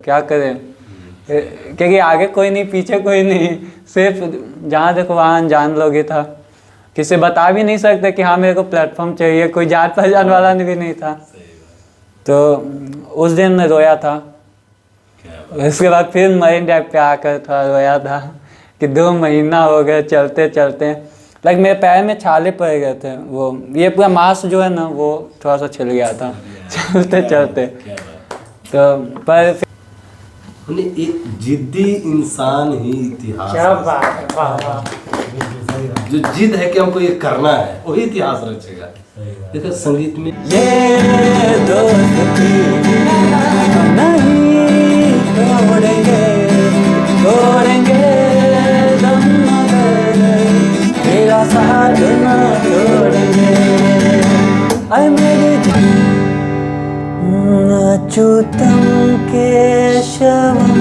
क्या करें, क्योंकि आगे कोई नहीं पीछे कोई नहीं, सिर्फ जहाँ देखो वहाँ अनजान लोग ही था। किसी बता भी नहीं सकते कि हाँ मेरे को प्लेटफॉर्म चाहिए, कोई जान पहचान वाला भी नहीं था। तो उस दिन मैं रोया था। उसके बाद फिर मरीन ड्राइव पे आकर थोड़ा रोया था कि 2 महीना हो गए चलते चलते, लाइक मेरे पैर में छाले पड़ गए थे। वो ये पूरा मांस जो है ना वो थोड़ा सा छिल गया था चलते चलते। तो पर एक जिद्दी इंसान ही इतिहास, क्या बात है, वाह वाह। जो जिद है कि हमको ये करना है वही इतिहास रचेगा। देखो संगीत में ये दोस्ती नहीं तोड़ेंगे, तोड़ेंगे दम मगर तेरा साथ ना छोड़ेंगे। ऐ मेरे अच्युतम केशवम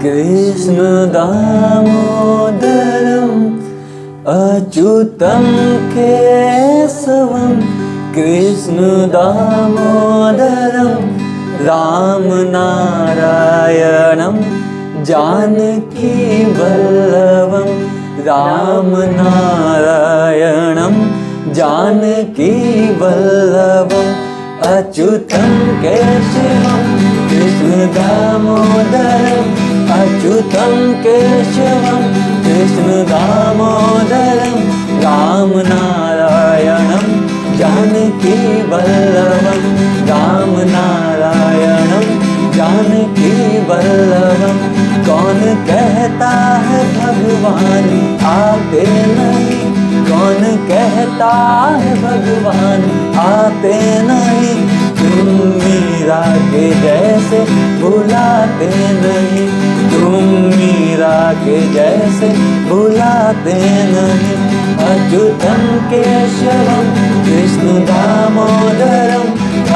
कृष्ण दामोदरम, अच्युतम केशवम कृष्ण दामोदरम, राम नारायणम जानकी वल्लभम, राम नारायणम जानकी वल्लभम, अच्युतम केशवम कृष्ण दामोदरम, अच्युतम केशवम कृष्ण दामोदरम, राम नारायणम जानकी वल्लभम, राम नारायणम जानकी वल्लभम। कौन कहता है भगवान आते नहीं, कौन कहता है भगवान आते नहीं, तुम मीरा के जैसे भुलाते नहीं, तुम मीरा के जैसे भुलाते नहीं। अच्युतम केशवम कृष्ण दामोदरम,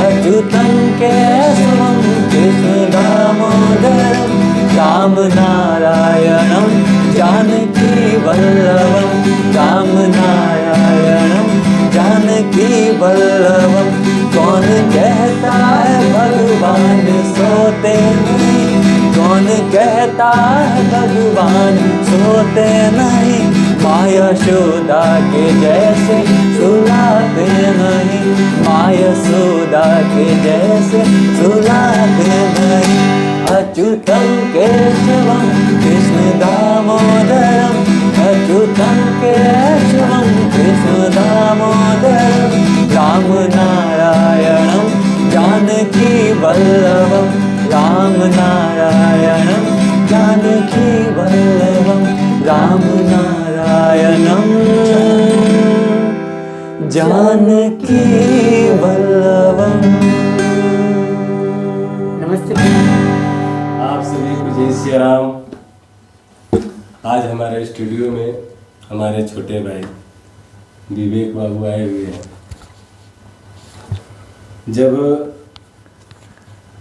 अच्युतम केशवम कृष्ण दामोदरम, राम नारायणम जानकी वल्लभम, राम नारायणम जानकी वल्लभम। कौन कहता है भगवान सोते नहीं, कौन कहता है भगवान सोते नहीं, माँ यशोदा के जैसे सुलाते नहीं, माँ यशोदा के जैसे सुलाते नहीं। अच्युतम केशवम कृष्ण दामोदरम, अच्युतम केशवम कृष्ण दामोदरम, राम नारायणम जानकी वल्लभम, राम नारायणम जानकी वल्लभम, राम नारायणम जानकी वल्लभम। नमस्ते। आप सभी को जय श्री राम। आज हमारे स्टूडियो में हमारे छोटे भाई विवेक बाबू आए हुए हैं। जब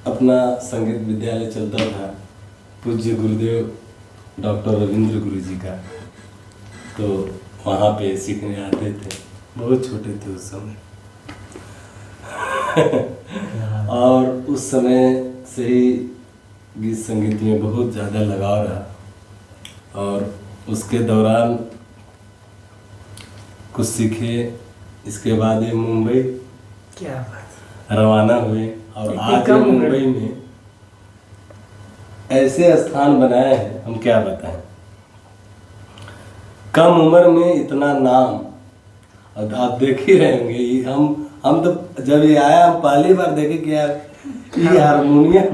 अपना संगीत विद्यालय चलता था पूज्य गुरुदेव डॉक्टर रविंद्र गुरु जी का, तो वहाँ पे सीखने आते थे। बहुत छोटे थे उस समय और उस समय से ही गीत संगीत में बहुत ज़्यादा लगाव रहा और उसके दौरान कुछ सीखे। इसके बाद ये मुंबई क्या बात, रवाना हुए और आज मुंबई में ऐसे स्थान बनाए हैं, हम क्या बताएं। कम उम्र में इतना नाम, और आप देख ही रहे होंगे। हम तो जब ये आया हम पहली बार देखे कि यार ये हारमोनियम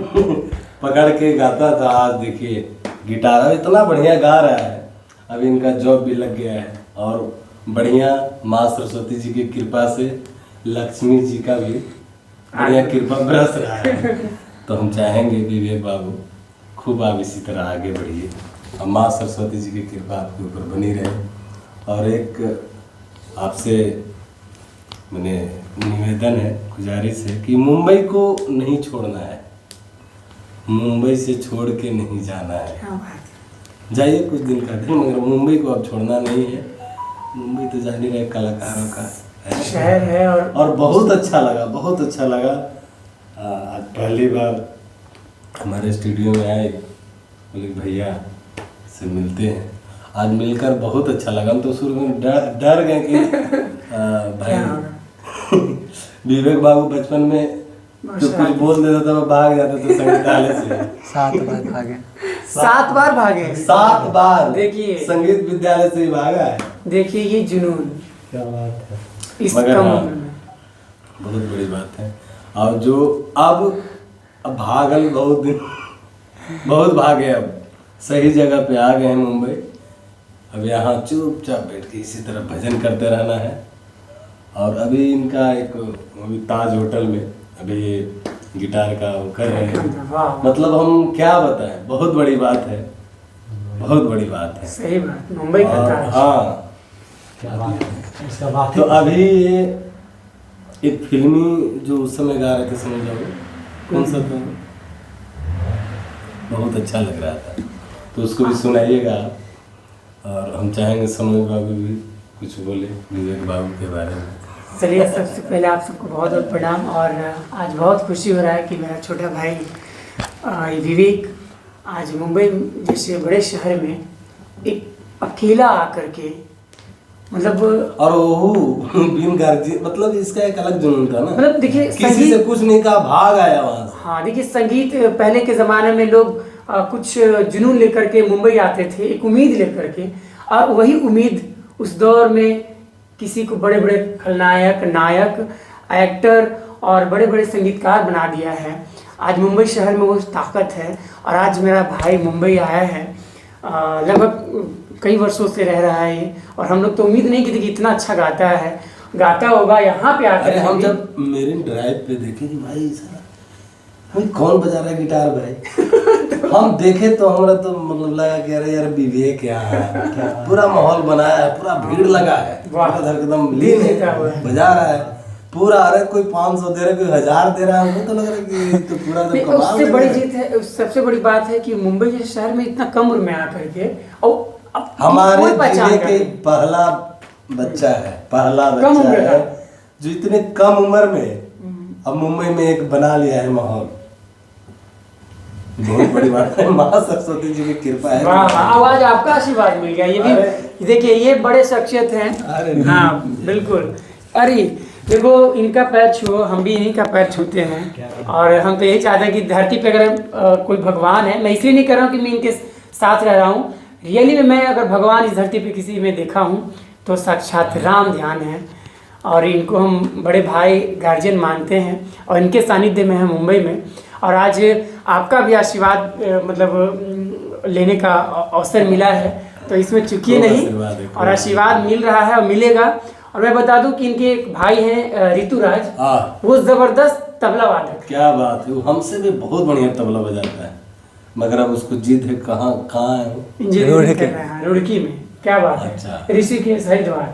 पकड़ के गाता था। आज देखिए गिटार इतना बढ़िया गा रहा है। अब इनका जॉब भी लग गया है और बढ़िया माँ सरस्वती जी की कृपा से लक्ष्मी जी का भी बढ़िया कृपा बरस रहा है। तो हम चाहेंगे विवेक बाबू खूब आप इसी तरह आगे बढ़िए और माँ सरस्वती जी की कृपा आपके ऊपर बनी रहे। और एक आपसे मैंने निवेदन है, गुजारिश है कि मुंबई को नहीं छोड़ना है, मुंबई से छोड़ के नहीं जाना है। जाइए कुछ दिन का दिन, मगर मुंबई को अब छोड़ना नहीं है। मुंबई तो जान ही रहे कलाकारों का शहर है और बहुत अच्छा लगा, बहुत अच्छा लगा। आज पहली बार हमारे स्टूडियो में आए, बोले भैया से मिलते हैं। आज मिलकर बहुत अच्छा लगा। हम तो शुरू में डर गए कि भाई विवेक बाबू बचपन में जो कुछ बोल देता था वो भाग जाता था संगीतालय से। 7 बार भागे। 7 बार भागे। 7 बार देखिए। संगीत विद्यालय से ही भागा है। देखिए ये जुनून क्या बात है। इस मगर कम हाँ, उम्र में। बहुत बड़ी बात है। और जो अब भागल बहुत दिन, बहुत भागे, अब सही जगह पे आ गए हैं मुंबई। अब यहाँ चुपचाप बैठ के इसी तरह भजन करते रहना है। और अभी इनका एक अभी ताज होटल में अभी ये गिटार का वो कर रहे हैं। वाह, मतलब हम क्या बताएं, बहुत बड़ी बात है, बहुत बड़ी बात है। सही बात, मुंबई का और ताज। हाँ, क्या बात है, इसका बात तो अभी ये एक फिल्मी जो उस समय गा रहे थे, समझ लो कौन सा था, बहुत अच्छा लग रहा था, तो उसको भी सुनाइएगा। और हम चाहेंगे सनोज बाबू भी कुछ बोले विवेक बाबू के बारे में। चलिए, सबसे पहले आप सबको बहुत बहुत प्रणाम। और आज बहुत खुशी हो रहा है कि मेरा छोटा भाई विवेक आज मुंबई जैसे बड़े शहर में एक अकेला आकर के, मतलब और वो बिन गार्जियन, मतलब इसका एक अलग जुनून था ना। मतलब देखिए किसी से कुछ नहीं कहा, भाग आया वहां से। हाँ देखिए, संगीत पहले के ज़माने में लोग कुछ जुनून लेकर के मुंबई आते थे, एक उम्मीद लेकर के, और वही उम्मीद उस दौर में किसी को बड़े बड़े खलनायक, नायक, एक्टर और बड़े बड़े संगीतकार बना दिया है। आज मुंबई शहर में वो ताकत है। और आज मेरा भाई मुंबई आया है, लगभग कई वर्षों से रह रहा है ये, और हम लोग तो उम्मीद नहीं की थी कि इतना अच्छा गाता होगा यहाँ पे आकर। अरे हम जब मेरिन ड्राइव पे देखे कि भाई सारा भाई कौन बजा रहा है गिटार भाई, हम देखे तो हमारा तो मतलब लगा कि अरे यार विवेक यहाँ है, पूरा माहौल बनाया है, पूरा भीड़ लगा है, वाह। पूरा एकदम लीन है, बजा रहा है पूरा। अरे कोई 500 दे रहा है, कोई 1000 दे रहा है, हमको तो लग रहा है कि तो पूरा तो कमाल उससे है। बड़ी जीत है, सबसे बड़ी बात है कि मुंबई जैसे शहर में इतना कम उम्र में आकर के, और अब हमारे कोई पहचान जिले करते के नहीं। पहला बच्चा है, पहला कम बच्चा उम्र है का। जो इतने कम उम्र में अब मुंबई में एक बना लिया है माहौल। बहुत बड़ी बात है, माँ सरस्वती जी की कृपा है। वाह वाह, आज आपका आशीर्वाद मिल गया। ये भी देखिए, ये बड़े शख्सियत अरे हैं। नहीं। हाँ बिल्कुल। अरे देखो, इनका पैर छुओ, हम भी इन्हीं का पैर छूते हैं। और हम तो यही चाहते हैं कि धरती पे अगर कोई भगवान है, मैं इसलिए नहीं कर रहा हूँ कि मैं इनके साथ रह रहा हूँ, रियली में मैं अगर भगवान इस धरती पे किसी में देखा हूँ तो साक्षात राम ध्यान है। और इनको हम बड़े भाई गार्जियन मानते हैं, और इनके सानिध्य में हैं मुंबई में। और आज आपका भी आशीर्वाद मतलब लेने का अवसर मिला है, तो इसमें चूकिए नहीं, और आशीर्वाद मिल रहा है और मिलेगा। और मैं बता दूं कि इनके एक भाई हैं ऋतुराज, वो जबरदस्त तबला वादक। क्या बात है, वो हमसे भी बहुत बढ़िया तबला बजाता है, मगर अब उसको जिद है कहाँ है वो? इंजीनियरिंग कर रहे हैं रुड़की में। क्या बात है। अच्छा। ऋषिकेश, हरिद्वार,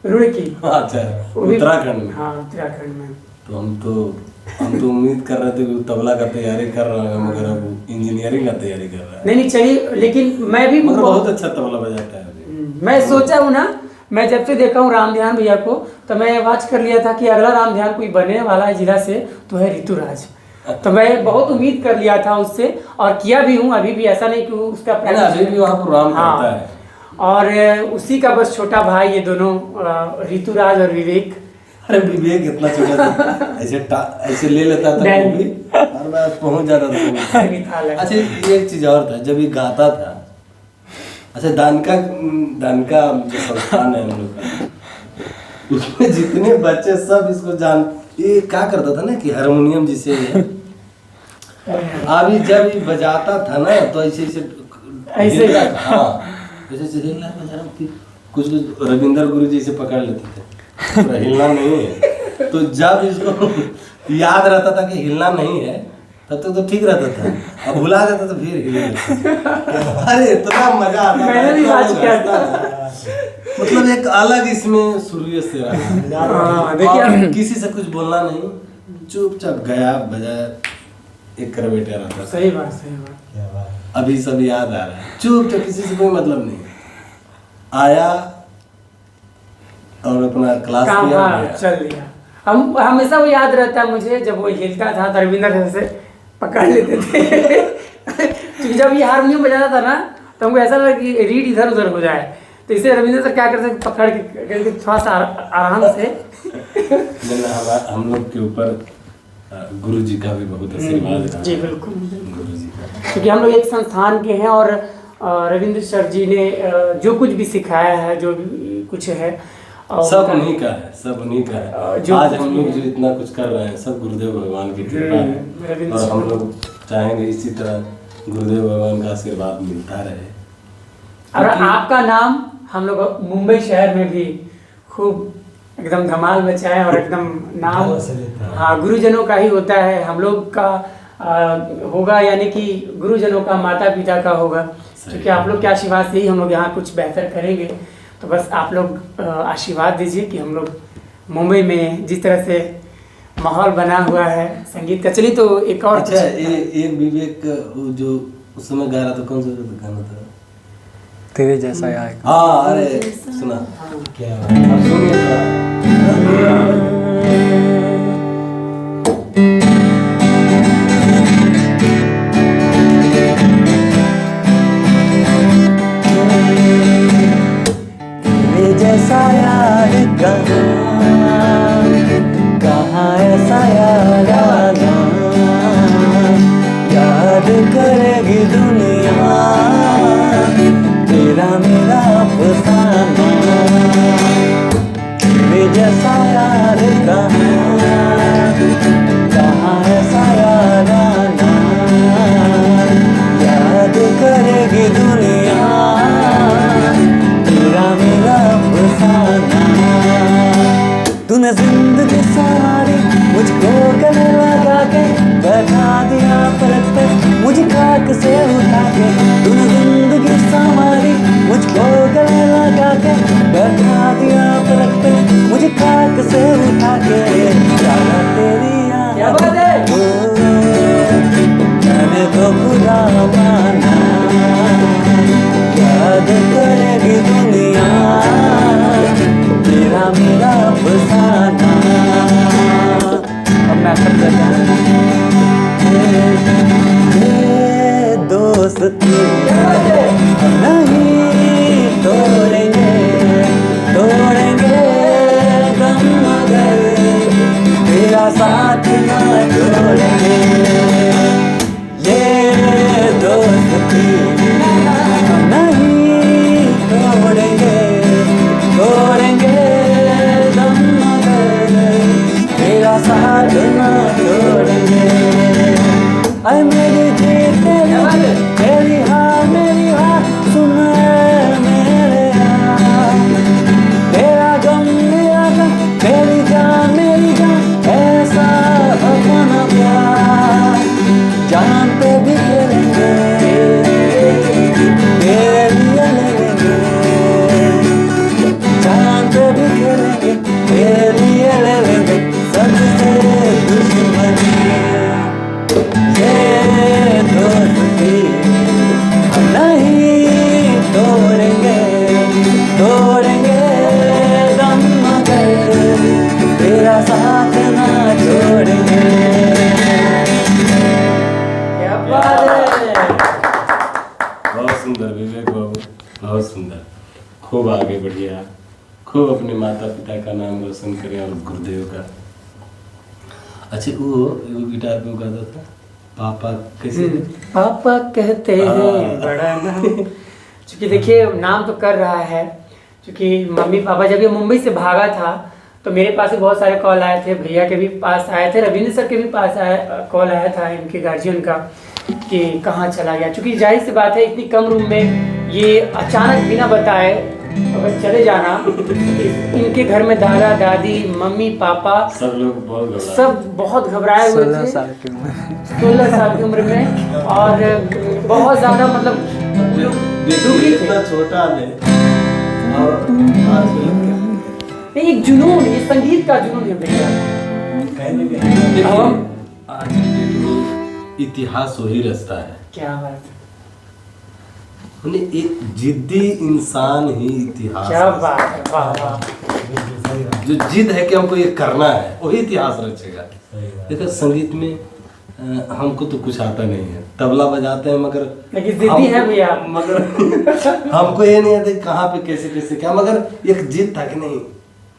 रुड़की। अच्छा, वो भी- उत्तराखंड में। हाँ उत्तराखंड में। तो हम तो उम्मीद कर रहे थे कि वो तबला का तैयारी कर रहा है, मगर अब वो इंजीनियरिंग का तैयारी कर रहा है। नहीं चलिए, लेकिन मैं भी मगर बहुत अच्छा तबला बजाता है अभी। मैं सोचा हूँ ना, मैं जब से देखा हूँ राम ध्यान भैया को, तो मैं वाच कर लिया था कि अगला राम ध्यान कोई बनने वाला है जिला से तो है ऋतुराज। तो मैं बहुत उम्मीद कर लिया था उससे, और किया भी हूँ। अभी भी ऐसा नहीं कि उसका अभी भी वहाँ प्रोग्राम करता है। और उसी का बस छोटा भाई ये दोनों, ऋतुराज और विवेक। अरे विवेक इतना छोटा था, ऐसे ले लेता था वो भी, और मैं पहुंच जाता था। अच्छा, ये एक चीज और था, जब ये गाता था, अच्छा दानका जो संस्थान है हम लोग का, उसमें जितने बच्चे सब इसको ये क्या करता था ना कि हारमोनियम जिसे अभी जब ये बजाता था ना तो ऐसे ऐसे हिल रहा था, हाँ ऐसे हिल रहा बजा रहा कि कुछ रविंदर गुरु जी से पकड़ लेते थे, पूरा हिलना नहीं है। तो जब इसको याद रहता था कि हिलना नहीं है, तब तक तो ठीक रहता था, अब भुला जाता तो फिर हिले। अरे इतना मजा आता था, मैंने भी वाच किया था। मतलब एक अलग इसमें शुरू से रहा। देखिए, किसी से कुछ बोलना नहीं, चुपचाप गया बजाया, एक कर बैठा रहता था। सही बात, सही बात। अभी सब याद आ रहा है, चुपचाप, किसी से कोई मतलब नहीं, आया और अपना क्लास काम किया, चल दिया। हम हमेशा वो याद रहता है मुझे, जब वो हिलता था तो रविंदर से पकड़ लेते थे क्योंकि जब ये हारमोनियम बजाता था ना तो हमको ऐसा लगा कि रीड इधर उधर हो जाए, तो इसे रविंद्र सर क्या करते पकड़ के थोड़ा सा आराम से। हम लोग के ऊपर गुरु जी का भी बहुत आशीर्वाद है। जी बिल्कुल, गुरु जी का, क्योंकि हम लोग एक संस्थान के हैं और रविंद्र सर जी ने जो कुछ भी सिखाया है, जो भी कुछ है सब उन्हीं का है, सब उन्हीं का है। जो आज हम लोग जो इतना कुछ कर रहे हैं सब गुरुदेव भगवान की कृपा है, और हम लोग चाहेंगे इसी तरह गुरुदेव भगवान का आशीर्वाद मिलता रहे। और आपका नाम हम लोग मुंबई शहर में भी खूब एकदम धमाल मचाए और एकदम नाम, हाँ, गुरुजनों का ही होता है, हम लोग का होगा, यानी कि गुरुजनों का, माता पिता का होगा, क्योंकि आप लोग के आशीर्वाद से ही हम लोग यहाँ कुछ बेहतर करेंगे। तो बस आप लोग आशीर्वाद दीजिए कि हम लोग मुंबई में जिस तरह से माहौल बना हुआ है संगीत का। चलिए तो एक और अच्छा, एक विवेक जो उस समय गा रहा था, कौन सा गाना था? तेरे जैसा यार। हाँ, अरे सुना क्या? अब सुनिए थोड़ा। जैसा यार कहाँ ऐसा यार आना, याद करेगी दुनिया तेरा मेरा अफसाना। तेरे जैसा यार कहाँ ऐसा यार आना, याद करेगी दुनिया तेरा मेरा अफसाना। तूने जिंदगी सारी मुझको गले लगा के बैठा दिया पलक पे मुझे खाक से उठा के। तूने जिंदगी सारी मुझको गले लगा के बैठा दिया पलक पे मुझे खाक से उठा के। जाना तेरी याद मैंने तो खुदा माना, याद करेगी दुनिया तेरा मेरा अफसाना। अब मैं सब करता दोस्ती नहीं तोड़ेंगे तोड़ेंगे गम मगर तेरा साथ ना छोड़ेंगे। ये दोस्ती नहीं तोड़ेंगे तोड़ेंगे दम मगर तेरा साथ ना छोड़ेंगे। ऐ मेरी जीत तेरी हाँ सुन मेरे हाँ, तेरा गम मेरा गम तेरी जान मेरी जान ऐसा अपना प्यार जान पे भी खेलेंगे तेरे लिए लेंगे, जान पे भी खेलेंगे तेरे लिए ले लेंगे सबसे दुश्मनी। ये दोस्ती हम नहीं तोड़ेंगे तोड़ेंगे दम मगर तेरा साथ ना छोड़ेंगे। क्या बात है। बहुत सुंदर विवेक बाबू, बहुत सुंदर। खूब आगे बढ़िए आप, खूब अपने माता पिता का नाम रोशन करें और गुरुदेव का। अच्छा, वो गिटार पे वो गाता था पापा कैसे? पापा कहते हैं बड़ा नाम। क्योंकि देखिए नाम तो कर रहा है, क्योंकि मम्मी पापा जब ये मुंबई से भागा था तो मेरे पास भी बहुत सारे कॉल आए थे, भैया के भी पास आए थे, रविंद्र सर के भी पास कॉल आया था इनके गार्जियन का कि कहाँ चला गया। क्योंकि जाहिर सी बात है इतनी कम रूम में ये अचानक बिना बताए अगर चले जाना, इनके घर में दादा दादी मम्मी पापा सब बहुत घबराए हुए थे 16 साल की उम्र में, और बहुत ज़्यादा मतलब दुखी थे। इतना छोटा है और नहीं, एक जुनून, ये संगीत का जुनून है भैया। आज इतिहास वही रचता है। क्या बात है, एक जिद्दी इंसान ही इतिहास। क्या बात है, वाह वाह। जो जिद है कि हमको ये करना है वही इतिहास रचेगा। देखो संगीत में हमको तो कुछ आता नहीं है, तबला बजाते हैं मगर लेकिन जिद्दी है भैया आप। मगर हमको ये नहीं आता कि कहाँ पे कैसे कैसे क्या, मगर एक जिद था कि नहीं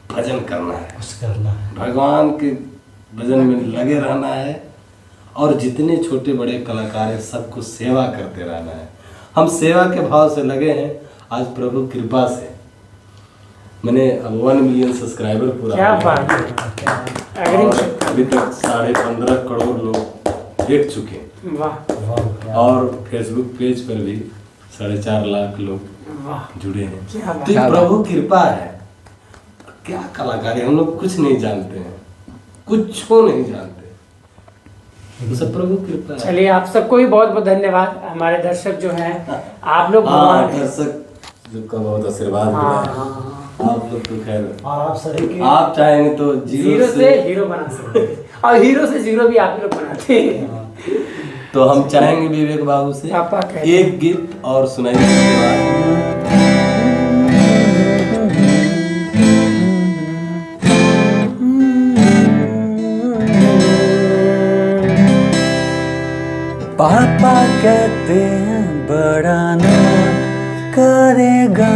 भजन करना है, कुछ करना है। भगवान के भजन में लगे रहना है और जितने छोटे बड़े कलाकार हैं सबको सेवा करते रहना है। हम सेवा के भाव से लगे हैं। आज प्रभु कृपा से मैंने अब 1 मिलियन सब्सक्राइबर पूरा क्या हो गया। बात है, और अभी तक 15.5 करोड़ लोग देख चुके हैं वाह और फेसबुक पेज पर भी 4.5 लाख लोग वाह, जुड़े हैं। क्या बात तो ये प्रभु कृपा है। क्या कलाकार है, हम लोग कुछ नहीं जानते हैं, कुछ को नहीं जानते, वो सब प्रभु कृपा है। चलिए आप सबको भी बहुत बहुत धन्यवाद। हमारे दर्शक जो हैं आप लोग हाँ, भगवान दर्शक सबका बहुत आशीर्वाद हाँ, मिला है। हाँ, आप लोग तो खैर और आप सभी के आप चाहेंगे तो जीरो से हीरो बना सकते हैं और हीरो से जीरो भी आप लोग बनाते हैं। तो हम चाहेंगे विवेक बाबू से पापा कहते हैं। एक गीत और सुनाइए उसके बाद। पापा कहते हैं बड़ा ना करेगा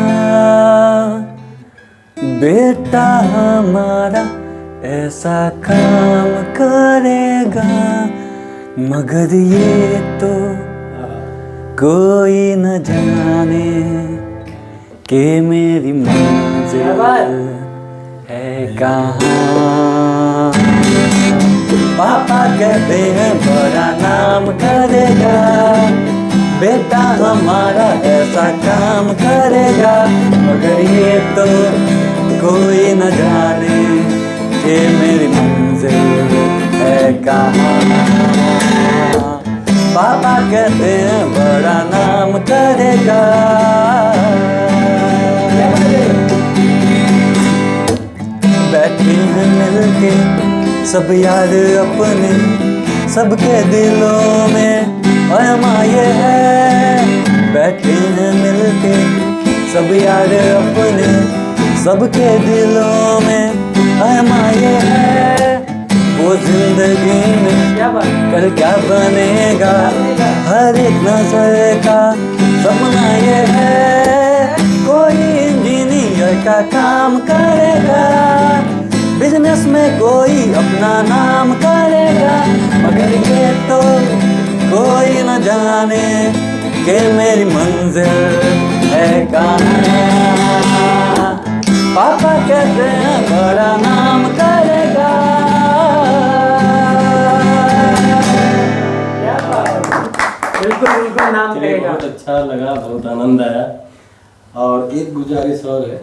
बेटा हमारा, ऐसा काम करेगा, मगर ये तो कोई न जाने कि मेरी मंजिल है कहाँ। पापा कहते हैं बड़ा नाम करेगा बेटा हमारा, ऐसा काम करेगा, मगर ये तो कोई न जाने कि मेरी मंजिल है कहाँ। पापा कहते हैं बड़ा नाम करेगा, बैठे हैं मिलके सब यार अपने, सबके दिलों में अमाये है। बैठे हैं मिलके सब यार अपने, सबके दिलों में अमाये है। वो जिंदगी में क्या बात है? कल क्या बनेगा, हर एक नजर का सपना ये है। कोई इंजीनियर का काम करेगा, बिजनेस में कोई अपना नाम करेगा, मगर ये तो कोई न जाने कि मेरी मंजिल है कहाँ। पापा कहते हैं बड़ा नाम करेगा। क्या बात है? बिल्कुल बिल्कुल नाम चलिए, करेगा। बहुत अच्छा लगा, बहुत आनंद आया। और एक गुजारिश और है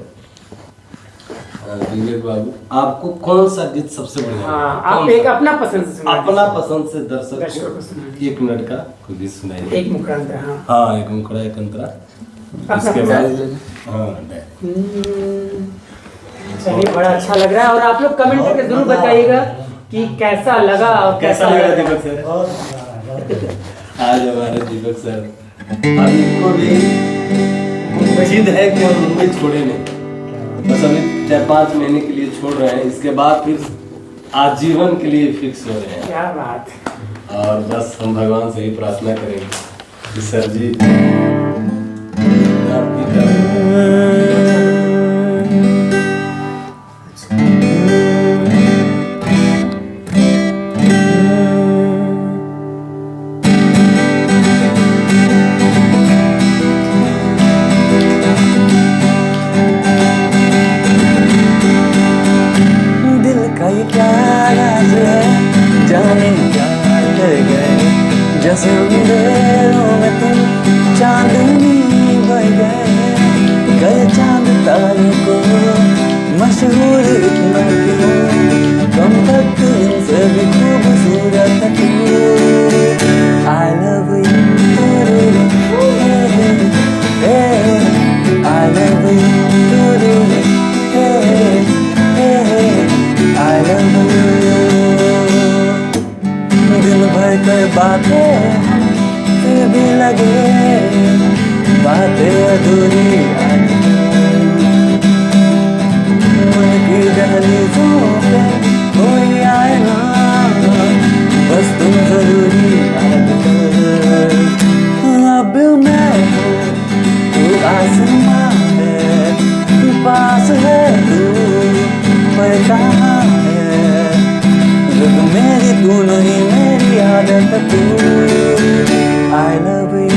विवेक बाबू, आपको कौन सा गीत सबसे बढ़िया हाँ, लगा? आप कौन एक सा? अपना पसंद से सुनाइए। अपना पसंद से दर्शक दर्शकों को को सुनाइए। 1 मिनट का कोई गीत सुनाइए। एक मुखरांत है, हाँ। हाँ, एक मुखड़ा एक अंतरा। इसके बाद हाँ चलिए, बड़ा अच्छा लग रहा है और आप लोग कमेंट करके जरूर बताइएगा कि कैसा लगा और कैसा लगा लगा। दीपक सर? बहुत मजा आ रहा है। आज हमारे दीपक सर, अब इनको भी जिद है कि हम मुंबई छोड़े नहीं, बस अभी 4-5 महीने के लिए छोड़ रहे हैं, इसके बाद फिर आजीवन के लिए फिक्स हो रहे हैं। क्या बात है। और बस हम भगवान से ही प्रार्थना करेंगे कि सर जी आपकी तरह जैसे अंधेरों में तुम चांदनी बन गए चांद तारों को मशहूर इतना क्यों, कम तक इनसे भी खूबसूरत तू। I love you, I love you, I love you। दिन भर कर बातें फिर भी लगे बातें अधूरी, मन की दहलीजों पे कोई आए ना, बस तुम जरूरी कहाँ है, जब मेरी तू नहीं मेरी आदत तू। I love you,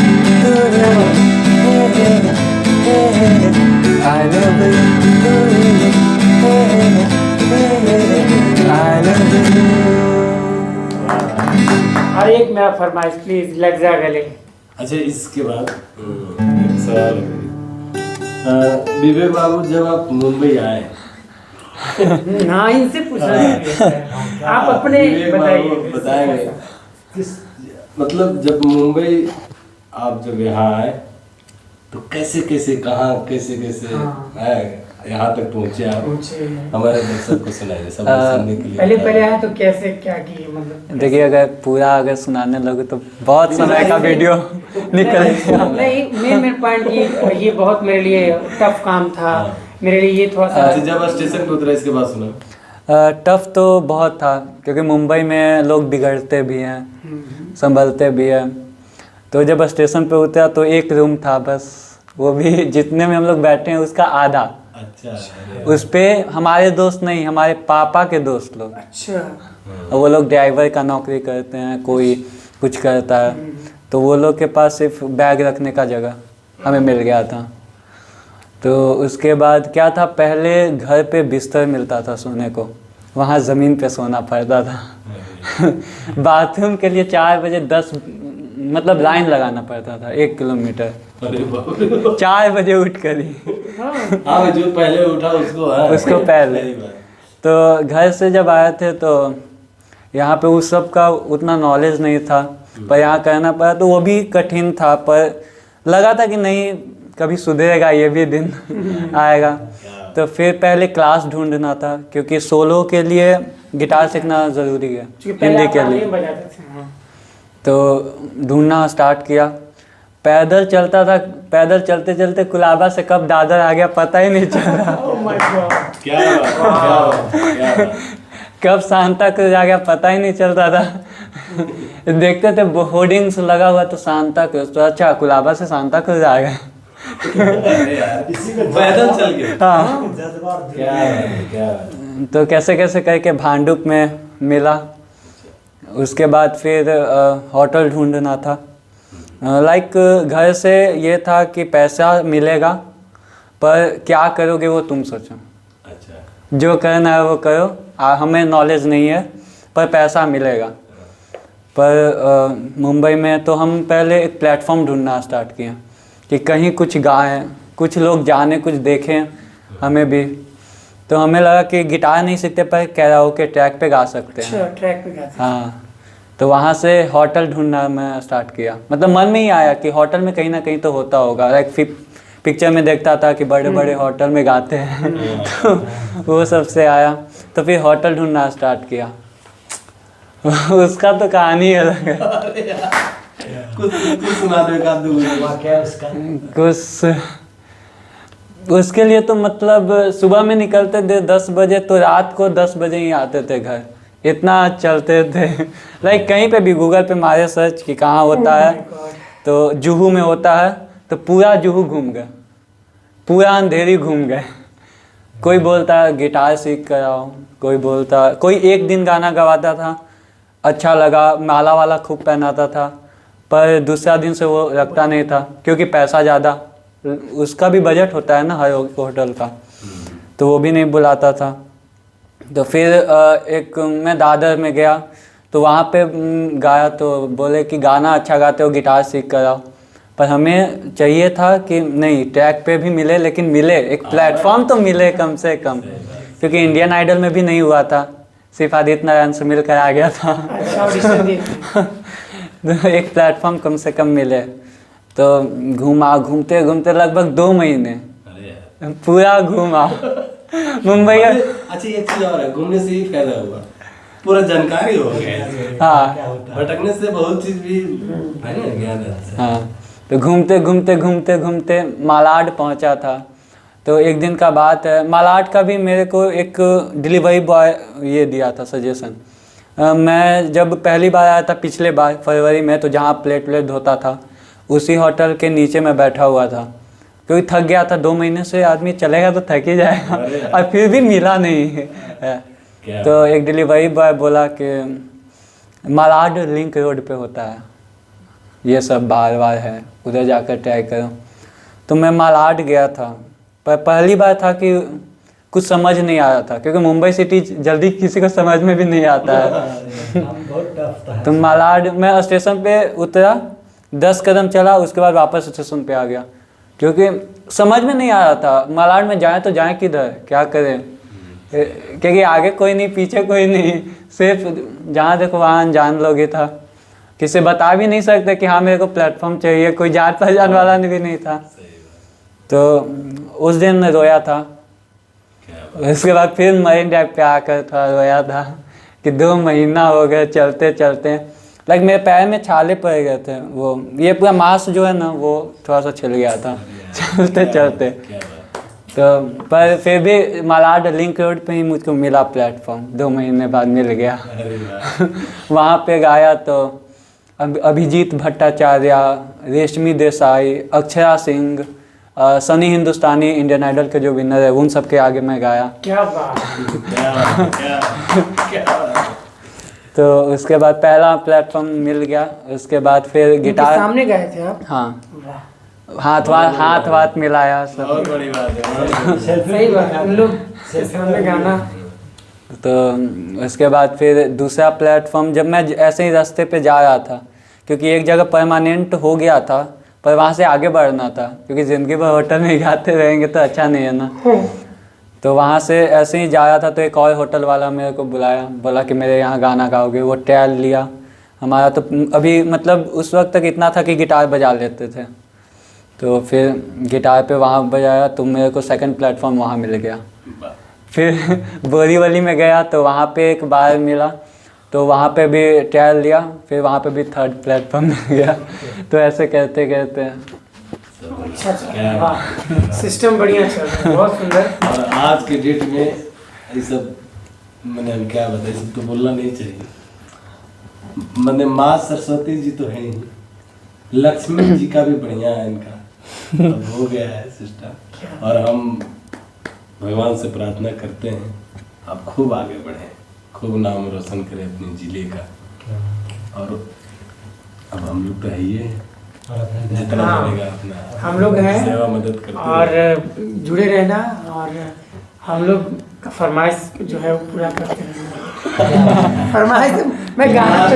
I love you, I love you। और एक मेरा फरमाइश प्लीज, लग जा गले। अच्छा, इसके बाद सवाल विवेक बाबू, जब आप मुंबई आए, ना इनसे पूछना आप अपने विवेक बाबू बताइए। बताएंगे किस, मतलब जब मुंबई आप जब यहाँ आए तो कैसे कैसे, कहाँ कैसे कैसे आए, यहाँ तक पहुँचे आप, पूछे। हमारे दर्शक को सुनाइए, सब सुनने के लिए। पहले आया तो कैसे क्या किए, मतलब देखिए, अगर सुनाने लगे तो बहुत समय का वीडियो निकलेगा। नहीं, मेन पॉइंट ये बहुत मेरे लिए टफ काम था। मेरे लिए ये थोड़ा सा अच्छा, जब स्टेशन पे उतरा इसके बाद सुना। टफ तो बहुत था, क्योंकि मुंबई में लोग बिगड़ते भी हैं, संभलते भी हैं। तो जब स्टेशन पे उतरा तो एक रूम था बस, वो भी जितने में हम लोग बैठे हैं उसका आधा। अच्छा, अरे उस पे हमारे दोस्त नहीं, हमारे पापा के दोस्त लोग। अच्छा। वो लोग ड्राइवर का नौकरी करते हैं, कोई कुछ करता है, तो वो लोग के पास सिर्फ बैग रखने का जगह हमें मिल गया था। तो उसके बाद क्या था, पहले घर पे बिस्तर मिलता था सोने को, वहाँ ज़मीन पे सोना पड़ता था। बाथरूम के लिए 4 बजे 10 मतलब लाइन लगाना पड़ता था 1 किलोमीटर, अरे बाप रे। 4 बजे उठ कर ही। हाँ, जो पहले उठा उसको, हाँ, उसको पहले। सही बात। तो घर से जब आए थे तो यहाँ पे उस सब का उतना नॉलेज नहीं था, पर यहाँ करना पड़ा तो वो भी कठिन था, पर लगा था कि नहीं कभी सुधरेगा, ये भी दिन आएगा। तो फिर पहले क्लास ढूंढना था, क्योंकि सोलो के लिए गिटार सीखना ज़रूरी है हिंदी के लिए। तो ढूंढना स्टार्ट किया, पैदल चलता था, पैदल चलते चलते कुलाबा से कब दादर आ गया पता ही नहीं चला। क्या बात, क्या बात, क्या बात। कब सांता क्रूज आ गया पता ही नहीं चलता था। देखते थे होर्डिंग्स लगा हुआ तो सांता क्रूज, तो अच्छा कुलाबा से सांता क्रूज आ गए। अरे यार, इसी को पैदल चल के। हाँ, जज्बात क्या बात है, क्या बात है। तो कैसे कैसे करके भांडुप में मिला। उसके बाद फिर होटल ढूंढना था। लाइक घर से ये था कि पैसा मिलेगा, पर क्या करोगे वो तुम सोचो, अच्छा, जो करना है वो करो। हमें नॉलेज नहीं है, पर पैसा मिलेगा। पर मुंबई में तो हम पहले एक प्लेटफॉर्म ढूंढना स्टार्ट किए कि कहीं कुछ गाएं, कुछ लोग जाने, कुछ देखें हमें भी। तो हमें लगा कि गिटार नहीं सीखते पर कैराओके ट्रैक पे गा सकते हैं। अच्छा, ट्रैक पे गाते। हाँ, तो वहाँ से होटल ढूंढना मैं स्टार्ट किया। मतलब मन में ही आया कि होटल में कहीं ना कहीं तो होता होगा। लाइक पिक्चर में देखता था कि बड़े बड़े होटल में गाते हैं। तो वो सबसे आया, तो फिर होटल ढूंढना स्टार्ट किया। उसका तो कहानी अलग है। कुछ सुना दो, एक आध दो क्या है उसका? कुछ उसके लिए तो मतलब सुबह में निकलते थे 10 बजे, तो रात को 10 बजे ही आते थे घर। इतना चलते थे। लाइक कहीं पे भी गूगल पे मारे सर्च कि कहाँ होता है, तो जुहू में होता है, तो पूरा जुहू घूम गए, पूरा अंधेरी घूम गए। कोई बोलता है गिटार सीख कर आओ, कोई बोलता, कोई एक दिन गाना गवाता था, अच्छा लगा, माला वाला खूब पहनाता था, पर दूसरा दिन से वो रखता नहीं था, क्योंकि पैसा ज़्यादा, उसका भी बजट होता है ना हर होटल का, तो वो भी नहीं बुलाता था। तो फिर एक मैं दादर में गया, तो वहाँ पे गाया, तो बोले कि गाना अच्छा गाते हो, गिटार सीख कर आओ। पर हमें चाहिए था कि नहीं ट्रैक पे भी मिले, लेकिन मिले एक प्लेटफॉर्म तो मिले कम से कम, क्योंकि इंडियन आइडल में भी नहीं हुआ था, सिर्फ आदित्य नारायण से मिलकर आ गया था। तो एक प्लेटफॉर्म कम से कम मिले, तो घूमते घूमते लगभग 2 महीने पूरा घूमा मुंबई का। अच्छा, ये चीज और है, घूमने से ही फायदा हुआ, पूरा जानकारी हो गया। हाँ, भटकने से बहुत चीज भी है ना, ज्ञान रहता है। हाँ, तो घूमते घूमते घूमते घूमते मालाड पहुंचा था। तो एक दिन का बात है, मालाड का भी मेरे को एक डिलीवरी बॉय ये दिया था सजेशन। मैं जब पहली बार आया था पिछले बार फरवरी में, तो जहाँ प्लेट धोता था उसी होटल के नीचे मैं बैठा हुआ था। क्योंकि थक गया था 2 महीने से, आदमी चलेगा तो थक ही जाएगा और फिर भी मिला नहीं है। क्या तो एक डिलीवरी बॉय बोला कि मालाड लिंक रोड पे होता है, ये सब बार बार है, उधर जाकर ट्राई करो। तो मैं मालाड गया था, पर पहली बार था कि कुछ समझ नहीं आ रहा था, क्योंकि मुंबई सिटी जल्दी किसी को समझ में भी नहीं आता है। हम बहुत टफ था। तो मालाड मैं स्टेशन पे उतरा, 10 कदम चला, उसके बाद वापस स्टेशन पे आ गया, क्योंकि समझ में नहीं आ रहा था मालाड में जाएं तो जाएं किधर, क्या करें, क्योंकि आगे कोई नहीं पीछे कोई नहीं, सिर्फ जहाँ देखो वहाँ अनजान लोग ही था, किसी बता भी नहीं सकते कि हाँ मेरे को प्लेटफॉर्म चाहिए, कोई जान पहचान वाला भी नहीं था। तो उस दिन मैं रोया था। उसके बाद फिर मरीन ड्राइव पे आकर थोड़ा रोया था कि 2 महीना हो गए चलते चलते, लाइक मेरे पैर में छाले पड़ गए थे, वो ये पूरा मांस जो है ना वो थोड़ा सा छिल गया था चलते चलते। तो पर फिर भी मालाड लिंक रोड पे ही मुझको मिला प्लेटफॉर्म, 2 महीने बाद मिल गया। वहाँ पे गाया तो अभिजीत भट्टाचार्य, रेशमी देसाई, अक्षरा सिंह, सनी हिंदुस्तानी, इंडियन आइडल के जो विनर है, उन सब के आगे मैं गाया। क्या बात। तो उसके बाद पहला प्लेटफॉर्म मिल गया। उसके बाद फिर उनके गिटार, सामने गए थे आप? हाँ, वाह, हाथ वाथ मिलाया सब। बहुत बड़ी बात है। सही बात है, उन लोग के सामने गाना। तो उसके बाद फिर दूसरा प्लेटफॉर्म, जब मैं ऐसे ही रास्ते पे जा रहा था, क्योंकि एक जगह परमानेंट हो गया था, पर वहाँ से आगे बढ़ना था, क्योंकि ज़िंदगी भर होटल में गाते रहेंगे तो अच्छा नहीं है ना। तो वहाँ से ऐसे ही जा रहा था तो एक और होटल वाला मेरे को बुलाया, बोला कि मेरे यहाँ गाना गाओगे। वो ट्रायल लिया हमारा, तो अभी मतलब उस वक्त तक इतना था कि गिटार बजा लेते थे, तो फिर गिटार पे वहाँ बजाया तो मेरे को सेकंड प्लेटफॉर्म वहाँ मिल गया। फिर बोरीवली में गया तो वहाँ पे एक बार मिला, तो वहाँ पे भी ट्रायल लिया, फिर वहाँ पे भी 3rd प्लेटफॉर्म मिल गया। तो ऐसे कहते कहते अच्छा अच्छा, वाह, सिस्टम बढ़िया चल रहा है, बहुत सुंदर। और आज के डेट में ये सब मैंने अब क्या बताया, सब तो बोलना नहीं चाहिए। मैंने माँ सरस्वती जी तो है ही, लक्ष्मी जी का भी बढ़िया है इनका, अब हो गया है सिस्टम। और हम भगवान से प्रार्थना करते हैं आप खूब आगे बढ़ें, खूब नाम रोशन करें अपने जिले का। और अब हम लोग तो है ही है, जितना हाँ, बनेगा अपना हम लोग हैं सेवा मदद करते और जुड़े रहना, और हम लोग का फरमाइश जो है वो पूरा करते रहना। फरमाइश मैं गाना तो